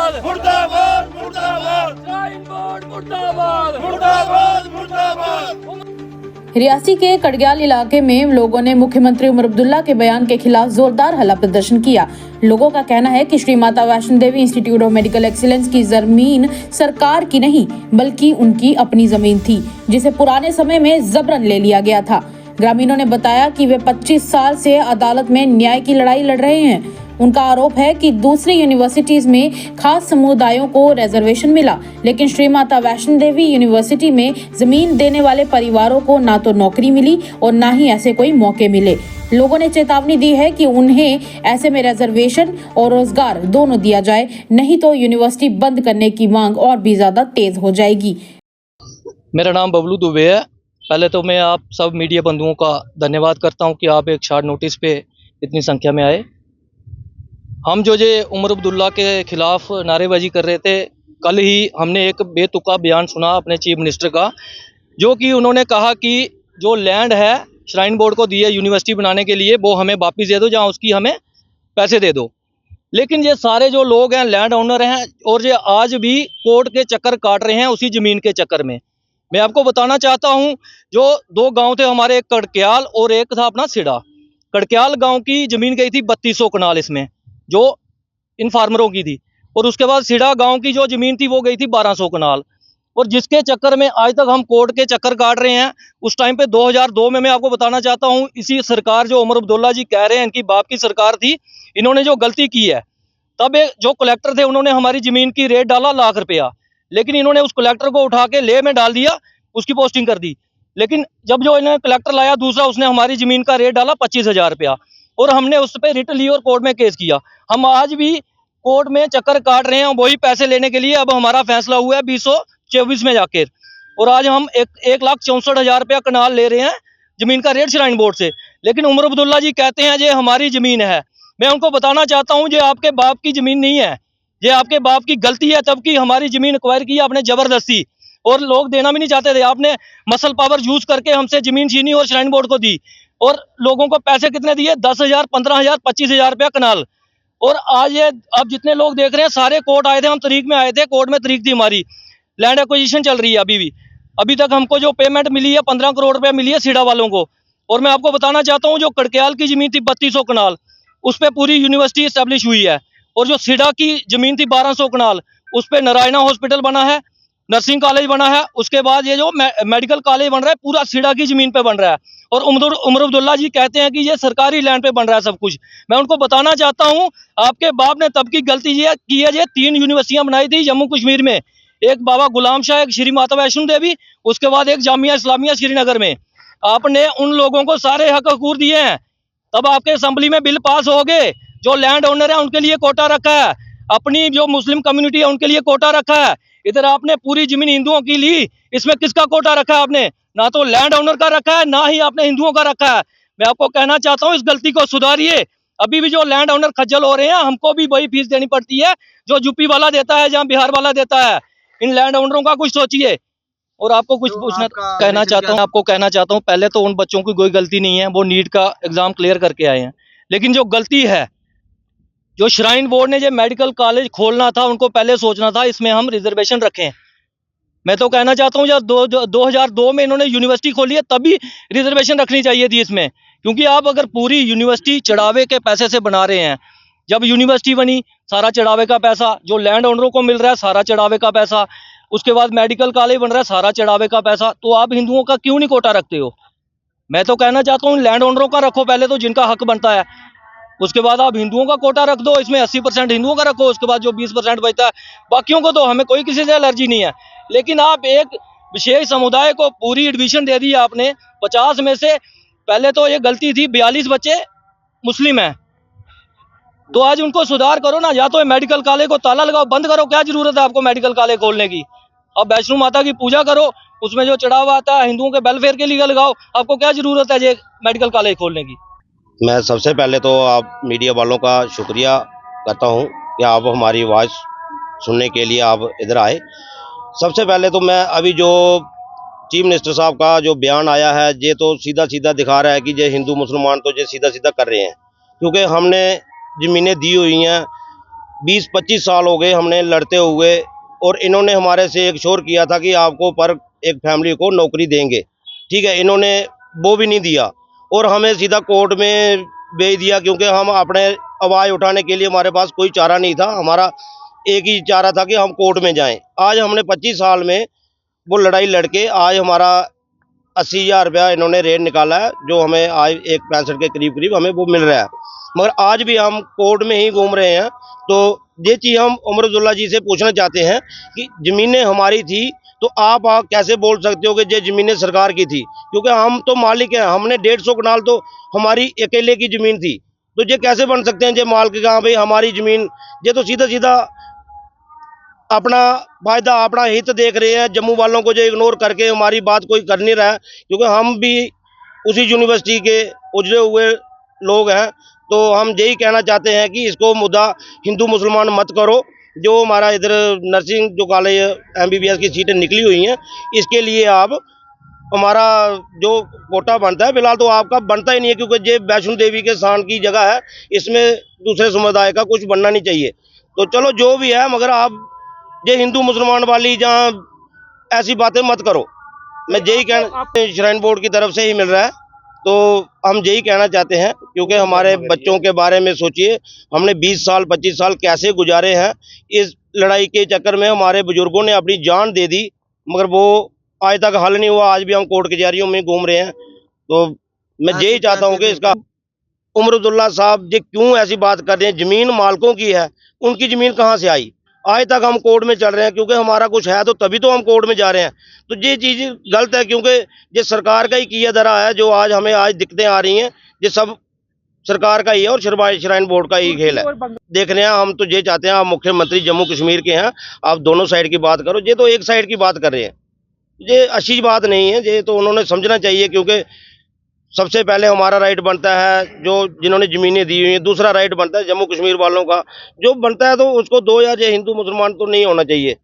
मुर्दाबाद मुर्दाबाद मुर्दाबाद श्राइन बोर्ड मुर्दाबाद मुर्दाबाद मुर्दाबाद। रियासी के कड़ग्याल इलाके में लोगों ने मुख्यमंत्री उमर अब्दुल्ला के बयान के खिलाफ जोरदार हल्ला प्रदर्शन किया। लोगों का कहना है कि Shri Mata Vaishno Devi institute of medical excellence की जमीन सरकार की नहीं बल्कि उनकी अपनी जमीन थी, जिसे पुराने समय में जबरन ले लिया गया था। ग्रामीणों ने बताया कि वे 25 साल से अदालत में न्याय की लड़ाई लड़ रहे हैं। उनका आरोप है कि दूसरी यूनिवर्सिटीज में खास समुदायों को रिजर्वेशन मिला, लेकिन श्री माता वैष्णो देवी यूनिवर्सिटी में जमीन देने वाले परिवारों को ना तो नौकरी मिली और ना ही ऐसे कोई मौके मिले। लोगों ने चेतावनी दी है कि उन्हें ऐसे में रिजर्वेशन और रोजगार दोनों दिया जाए, नहीं तो यूनिवर्सिटी बंद करने की मांग और भी ज्यादा तेज हो जाएगी। मेरा नाम बबलू दुबे है। पहले तो मैं आप सब मीडिया बंधुओं का धन्यवाद करता हूं कि आप एक शॉर्ट नोटिस पे इतनी संख्या में आए। हम जो उमर अब्दुल्ला के खिलाफ नारेबाजी कर रहे थे, कल ही हमने एक बेतुका बयान सुना अपने चीफ मिनिस्टर का, जो कि उन्होंने कहा कि जो लैंड है श्राइन बोर्ड को दी है यूनिवर्सिटी बनाने के लिए, वो हमें वापस दे दो, जहाँ उसकी हमें पैसे दे दो। लेकिन ये सारे जो लोग हैं लैंड ओनर हैं और ये आज भी कोर्ट के चक्कर काट रहे हैं उसी ज़मीन के चक्कर में। मैं आपको बताना चाहता हूँ, जो दो गांव थे हमारे, एक कड़क्याल और एक था अपना सिड़ा। कड़क्याल गांव की ज़मीन गई थी 3200 कनाल, इसमें जो इन फार्मरों की थी, और उसके बाद सिड़ा गांव की जो ज़मीन थी वो गई थी 1200 कनाल, और जिसके चक्कर में आज तक हम कोर्ट के चक्कर काट रहे हैं। उस टाइम पे 2002 में मैं आपको बताना चाहता हूँ, इसी सरकार जो उमर अब्दुल्ला जी कह रहे हैं इनकी बाप की सरकार थी, इन्होंने जो गलती की है, तब जो कलेक्टर थे उन्होंने हमारी ज़मीन की रेट डाला लाख रुपया, लेकिन इन्होंने उस कलेक्टर को उठा के लेह में डाल दिया, उसकी पोस्टिंग कर दी। लेकिन जब जो इन्होंने कलेक्टर लाया दूसरा, उसने हमारी ज़मीन का रेट डाला 25,000 रुपया, और हमने उस पर रिट ली और कोर्ट में केस किया। हम आज भी कोर्ट में चक्कर काट रहे हैं वही पैसे लेने के लिए। अब हमारा फैसला हुआ है 2024 में जाकर, और आज हम 1,64,000 रुपया कनाल ले रहे हैं ज़मीन का रेट श्राइन बोर्ड से। लेकिन उमर अब्दुल्ला जी कहते हैं ये हमारी ज़मीन है। मैं उनको बताना चाहता हूँ ये आपके बाप की ज़मीन नहीं है, ये आपके बाप की गलती है, तब की हमारी ज़मीन एक्वायर की आपने ज़बरदस्ती, और लोग देना भी नहीं चाहते थे। आपने मसल पावर यूज करके हमसे ज़मीन छीनी और श्राइन बोर्ड को दी, और लोगों को पैसे कितने दिए? 10,000, 15,000, 25,000 रुपया कनाल। और आज ये अब जितने लोग देख रहे हैं सारे कोर्ट आए थे, हम तारीख में आए थे, कोर्ट में तारीख थी हमारी, लैंड एक्विजिशन चल रही है अभी भी। अभी तक हमको जो पेमेंट मिली है 15 करोड़ रुपया मिली है सिड़ा वालों को। और मैं आपको बताना चाहता हूँ, जो कड़क्याल की ज़मीन थी 3200 कनाल, उस पर पूरी यूनिवर्सिटी इस्टेब्लिश हुई है, और जो सिड़ा की ज़मीन थी 1200 कनाल, उस पर नारायणा हॉस्पिटल बना है, नर्सिंग कॉलेज बना है, उसके बाद ये जो मेडिकल कॉलेज बन रहा है पूरा सिड़ा की ज़मीन पे बन रहा है। और उमर अब्दुल्ला जी कहते हैं कि ये सरकारी लैंड पे बन रहा है सब कुछ। मैं उनको बताना चाहता हूँ, आपके बाप ने तब की गलती ये की है, ये 3 यूनिवर्सिटियां बनाई थी जम्मू कश्मीर में, एक बाबा गुलाम शाह, एक श्री माता वैष्णो देवी, उसके बाद एक जामिया इस्लामिया श्रीनगर में। आपने उन लोगों को सारे हक हकूक दिए हैं, तब आपके असेंबली में बिल पास हो गए। जो लैंड ओनर है उनके लिए कोटा रखा है, अपनी जो मुस्लिम कम्युनिटी है उनके लिए कोटा रखा है। इधर आपने पूरी जमीन हिंदुओं की ली, इसमें किसका कोटा रखा है आपने? ना तो लैंड ओनर का रखा है, ना ही आपने हिंदुओं का रखा है। मैं आपको कहना चाहता हूँ इस गलती को सुधारिए। अभी भी जो लैंड ओनर खज्जल हो रहे हैं, हमको भी वही फीस देनी पड़ती है जो यूपी वाला देता है, जहाँ बिहार वाला देता है। इन लैंड ओनरों का कुछ सोचिए। और आपको कुछ कहना चाहता हूँ, पहले तो उन बच्चों की कोई गलती नहीं है, वो नीट का एग्जाम क्लियर करके आए हैं। लेकिन जो गलती है, जो श्राइन बोर्ड ने जो मेडिकल कॉलेज खोलना था, उनको पहले सोचना था इसमें हम रिजर्वेशन रखें। मैं तो कहना चाहता हूँ जब 2002 में इन्होंने यूनिवर्सिटी खोली है तभी रिजर्वेशन रखनी चाहिए थी इसमें, क्योंकि आप अगर पूरी यूनिवर्सिटी चढ़ावे के पैसे से बना रहे हैं, जब यूनिवर्सिटी बनी सारा चढ़ावे का पैसा, जो लैंड ओनरों को मिल रहा है सारा चढ़ावे का पैसा, उसके बाद मेडिकल कॉलेज बन रहा है सारा चढ़ावे का पैसा, तो आप हिंदुओं का क्यों नहीं कोटा रखते हो? मैं तो कहना चाहता हूँ लैंड ओनरों का रखो पहले, तो जिनका हक बनता है, उसके बाद आप हिंदुओं का कोटा रख दो, इसमें 80% हिंदुओं का रखो, उसके बाद जो 20% बचता है बाकियों को, तो हमें कोई किसी से एलर्जी नहीं है। लेकिन आप एक विशेष समुदाय को पूरी एडमिशन दे दी आपने। 50 में से पहले तो ये गलती थी, 42 बच्चे मुस्लिम हैं, तो आज उनको सुधार करो ना। या तो मेडिकल कॉलेज को ताला लगाओ, बंद करो, क्या जरूरत है आपको मेडिकल कॉलेज खोलने की? अब वैष्णो माता की पूजा करो, उसमें जो चढ़ावा आता है हिंदुओं के वेलफेयर के लिए लगाओ, आपको क्या जरूरत है ये मेडिकल कॉलेज खोलने की? मैं सबसे पहले तो आप मीडिया वालों का शुक्रिया करता हूं कि आप हमारी आवाज़ सुनने के लिए आप इधर आए। सबसे पहले तो मैं अभी जो चीफ मिनिस्टर साहब का जो बयान आया है, ये तो सीधा सीधा दिखा रहा है कि ये हिंदू मुसलमान तो ये सीधा सीधा कर रहे हैं, क्योंकि हमने ज़मीनें दी हुई हैं 20-25 साल हो गए हमने लड़ते हुए, और इन्होंने हमारे से एक श्योर किया था कि आपको पर एक फैमिली को नौकरी देंगे। ठीक है, इन्होंने वो भी नहीं दिया और हमें सीधा कोर्ट में भेज दिया, क्योंकि हम अपने आवाज़ उठाने के लिए हमारे पास कोई चारा नहीं था। हमारा एक ही चारा था कि हम कोर्ट में जाएं। आज हमने 25 साल में वो लड़ाई लड़के आज हमारा 80,000 रुपया इन्होंने रेट निकाला है, जो हमें आज 1.65 के करीब करीब हमें वो मिल रहा है। मगर आज भी हम कोर्ट में ही घूम रहे हैं। तो ये चीज़ हम उमर अब्दुल्ला जी से पूछना चाहते हैं कि ज़मीनें हमारी थी, तो आप कैसे बोल सकते हो कि ये ज़मीनें सरकार की थी? क्योंकि हम तो मालिक हैं, हमने 150 कनाल तो हमारी अकेले की ज़मीन थी। तो ये कैसे बन सकते हैं ये मालिक का? हाँ भाई हमारी ज़मीन, ये तो सीधा सीधा अपना फायदा अपना हित देख रहे हैं। जम्मू वालों को जो इग्नोर करके हमारी बात कोई कर नहीं रहा है, क्योंकि हम भी उसी यूनिवर्सिटी के उजड़े हुए लोग हैं। तो हम यही कहना चाहते हैं कि इसको मुद्दा हिंदू मुसलमान मत करो। जो हमारा इधर नर्सिंग जो कॉलेज MBBS की सीटें निकली हुई हैं, इसके लिए आप हमारा जो कोटा बनता है, फिलहाल तो आपका बनता ही नहीं है, क्योंकि ये वैष्णो देवी के स्थान की जगह है। इसमें दूसरे समुदाय का कुछ बनना नहीं चाहिए। तो चलो जो भी है, मगर आप ये हिंदू मुसलमान वाली जहाँ ऐसी बातें मत करो। मैं यही कहना, श्राइन बोर्ड की तरफ से ही मिल रहा है, तो हम यही कहना चाहते हैं, क्योंकि हमारे बच्चों के बारे में सोचिए। हमने 20 साल 25 साल कैसे गुजारे हैं। इस लड़ाई के चक्कर में हमारे बुजुर्गों ने अपनी जान दे दी, मगर वो आज तक हल नहीं हुआ। आज भी हम कोर्ट कचहरियों में घूम रहे हैं। तो मैं यही चाहता हूँ कि इसका उमर अब्दुल्ला साहब ये क्यों ऐसी बात कर रहे हैं? ज़मीन मालकों की है, उनकी ज़मीन कहाँ से आई? आज तक हम कोर्ट में चल रहे हैं, क्योंकि हमारा कुछ है तो तभी तो हम कोर्ट में जा रहे हैं। तो ये चीज़ गलत है, क्योंकि ये सरकार का ही किया धरा है। जो आज हमें आज दिक्कतें आ रही हैं, ये सब सरकार का ही है और श्राइन बोर्ड का ही खेल है। देख रहे हैं, हम तो ये चाहते हैं, आप मुख्यमंत्री जम्मू कश्मीर के हैं, आप दोनों साइड की बात करो। ये तो एक साइड की बात कर रहे हैं, ये अच्छी बात नहीं है। ये तो उन्होंने समझना चाहिए, क्योंकि सबसे पहले हमारा राइट बनता है जो जिन्होंने ज़मीनें दी हुई हैं। दूसरा राइट बनता है जम्मू कश्मीर वालों का, जो बनता है तो उसको दो, या जो हिंदू मुसलमान तो नहीं होना चाहिए।